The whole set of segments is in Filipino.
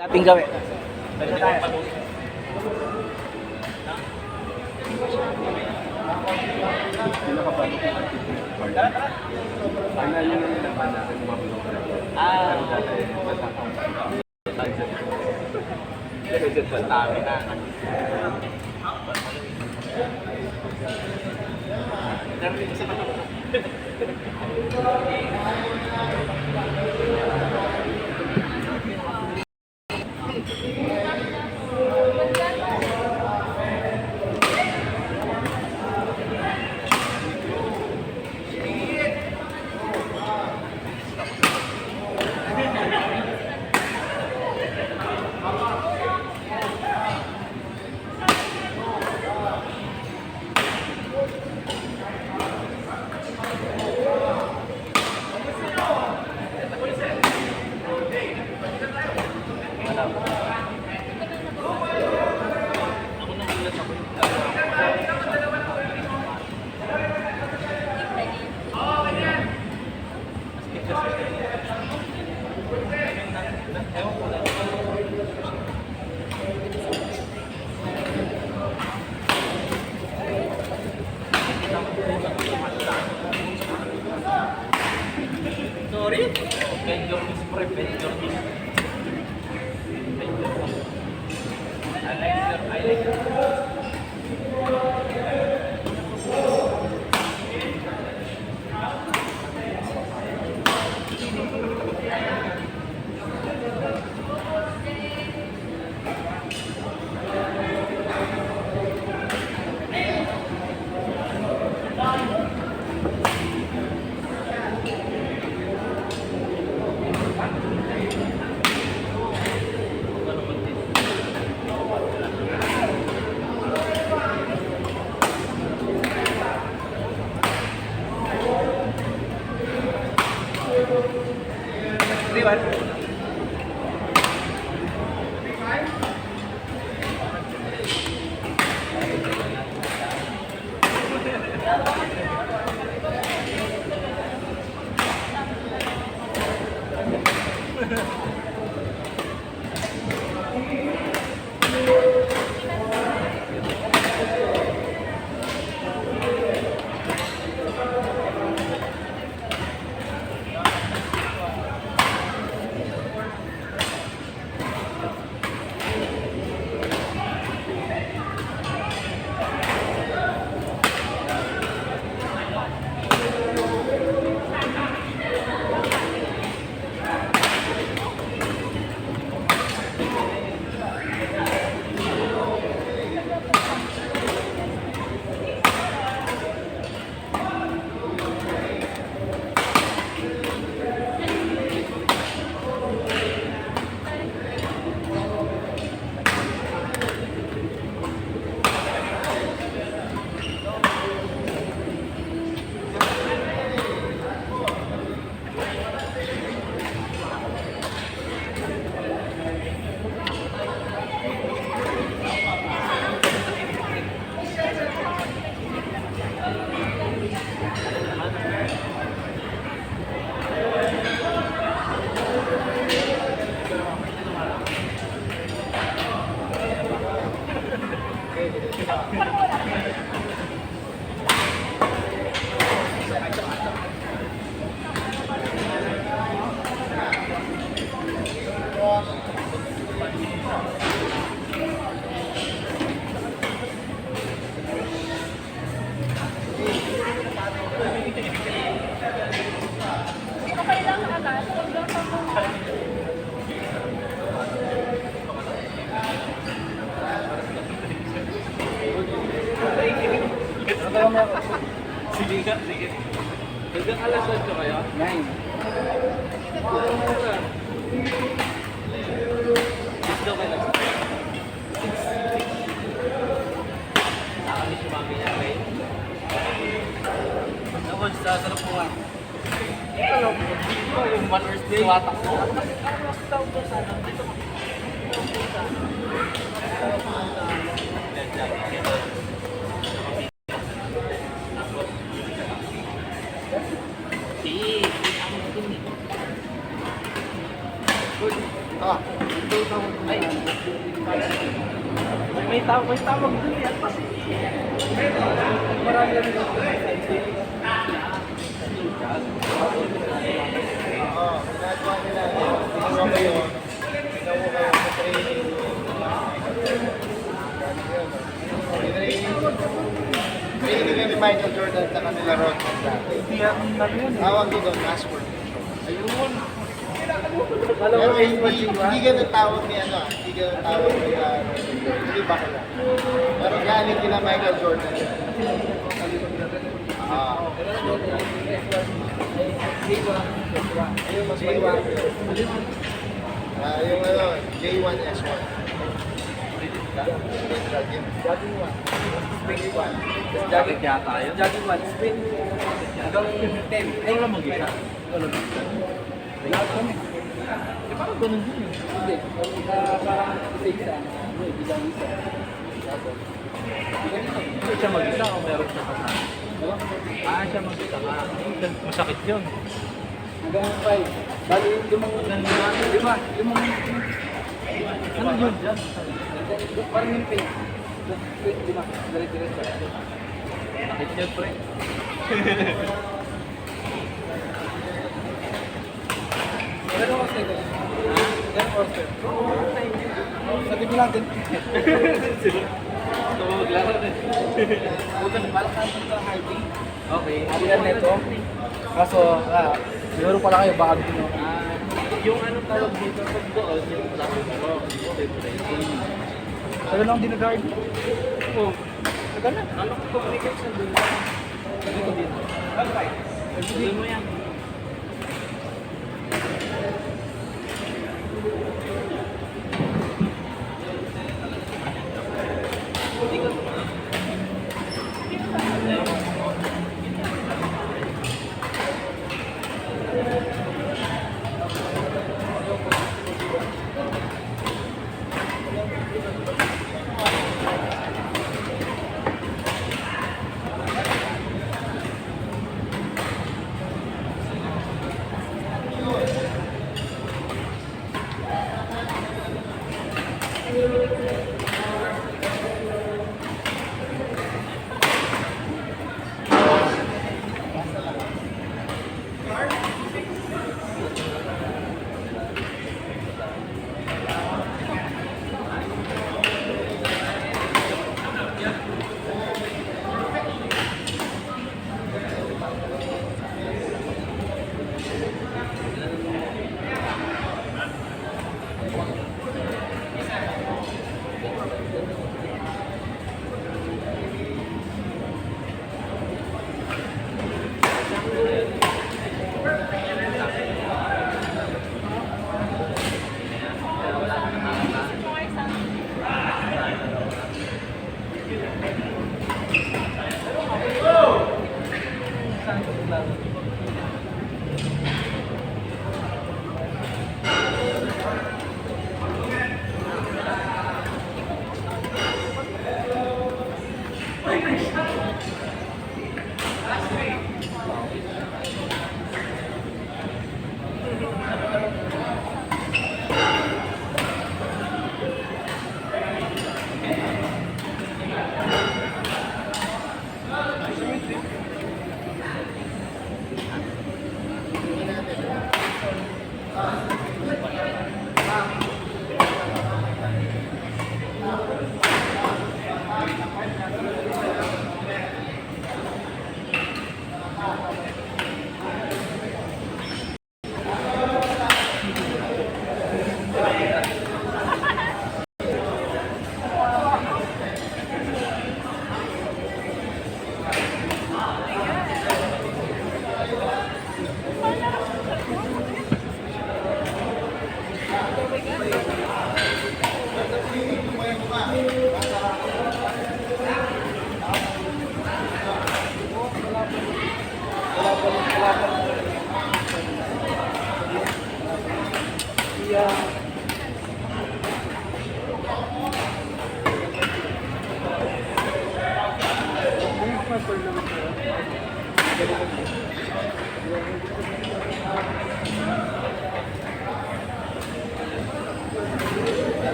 Dating gawin. Pwede tayo. Sorry? Vendor is pre, vendor is. I like it. Sige nga, sige. Hanggang alas 8 kayo? 9. Gusto kayo lang. Nakakami si mami niya, okay? Naman, sasarap mo nga. Alam mo, yung 1 hour stay. Watak mo. Mas daw ko sana. Dito mo. Ay, may tawag dun yan kasi. Marami lang yung Oo, ginagawa nila. Ginawa ko yun. Ginawa ko yun sa training. Training ni Michael Jordan sa kanila road dati. Tawag dito, mass work. ayun. Pero hindi ganun tawag ni ano, hindi ganun tawag ni hindi ba kaya? Pero galing kila Michael Jordan. Ayun, mas maliwa. Yung ano, J1S1. Jogging 1. Spring 1. Jogging yata yun. Jogging 1. Sprint. Hanggang 10. Ay, wala mag-isa. Wala mag-isa. Lahat kami. Eh, parang ganun din yun. Hindi. Parang isa-isa. Bilang isa. Hindi siya mag-isa o meron siya kasama? Siya mag-isa ka. Masakit yun. Hanggang 5. Bali, lima. Ano yun dyan? Parang yung pin. Lima. Dire-diretso. Sakit yun, pre. Pero kasi ito. Ganun order. Sabi ko natin. Ito mo maglaro din. Bukan, malakas ito hiding. Okay. Alian nito. Kaso, siguro pala kayo baka dito. Yung anong tawag dito pag doon, yung tawag mo. Tagal lang din nag-guard. Oo. Tagal na. Ano ko communication doon? Dito din. Tuloy mo yan.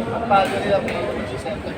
Ang bago nila po si Center.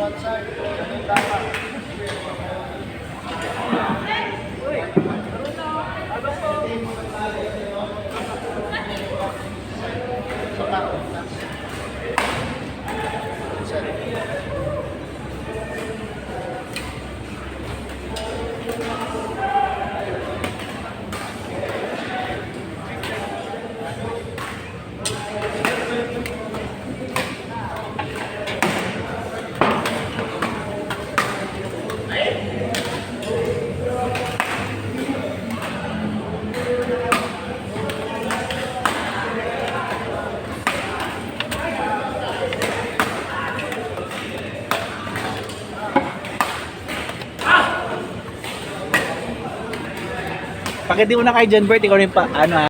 Bonsai. Ano yung tama? So, ako. Pag hindi mo na kay John Bert, ikaw rin pa, ano